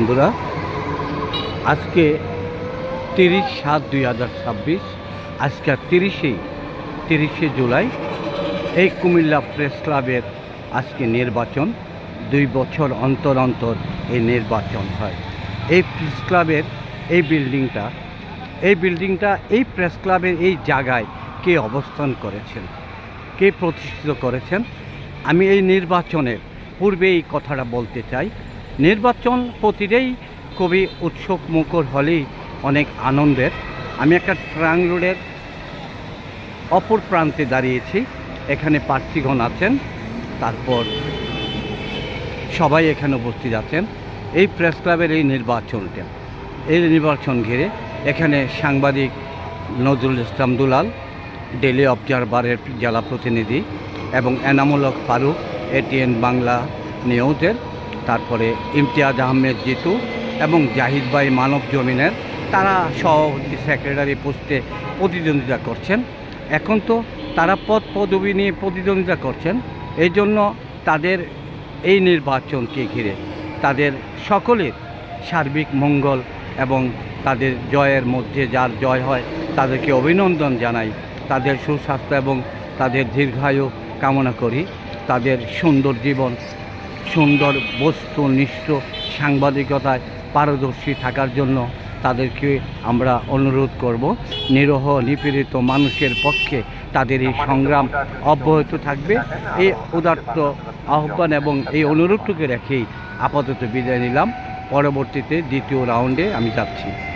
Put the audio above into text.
বন্ধুরা, আজকে 30/7/2026, আজকে 30শে জুলাই। এই কুমিল্লা প্রেস ক্লাবের আজকে নির্বাচন। 2 বছর অন্তর অন্তর এই নির্বাচন হয়। এই প্রেস ক্লাবের এই বিল্ডিংটা এই প্রেস ক্লাবের এই জায়গায় কে অবস্থান করেছেন, কে প্রতিষ্ঠিত করেছেন, আমি এই নির্বাচনের পূর্বে এই কথাটা বলতে চাই। নির্বাচন প্রতিটাই খুবই উৎসব মুখর হলেই অনেক আনন্দের। আমি একটা ট্রাং রোডের অপর প্রান্তে দাঁড়িয়েছি। এখানে প্রার্থীগণ আছেন, তারপর সবাই এখানে উপস্থিত আছেন। এই প্রেস ক্লাবের এই নির্বাচন ঘিরে এখানে সাংবাদিক নজরুল ইসলাম দুলাল, ডেলি অবজারভারের জেলা প্রতিনিধি, এবং এনামুল হক ফারুক, এটিএন বাংলা নিউজের, তারপরে ইমতিয়াজ আহমেদ জিতু এবং জাহিদ ভাই মানব জমিনের, তারা সভাপতি সেক্রেটারি পোস্টে প্রতিদ্বন্দ্বিতা করছেন। এখন তো তারা পদবি নিয়ে প্রতিদ্বন্দ্বিতা করছেন। এই জন্য তাদের এই নির্বাচনকে ঘিরে তাদের সকলের সার্বিক মঙ্গল এবং তাদের জয়ের মধ্যে যার জয় হয় তাদেরকে অভিনন্দন জানাই। তাদের সুস্বাস্থ্য এবং তাদের দীর্ঘায়ু কামনা করি। তাদের সুন্দর জীবন, সুন্দর বস্তুনিষ্ঠ সাংবাদিকতায় পারদর্শী থাকার জন্য তাদেরকে আমরা অনুরোধ করব। নিরহ নিপীড়িত মানুষের পক্ষে তাদের এই সংগ্রাম অব্যাহত থাকবে। এই উদাত্ত আহ্বান এবং এই অনুরোধটুকু রেখেই আপাতত বিদায় নিলাম। পরবর্তীতে দ্বিতীয় রাউন্ডে আমি যাচ্ছি।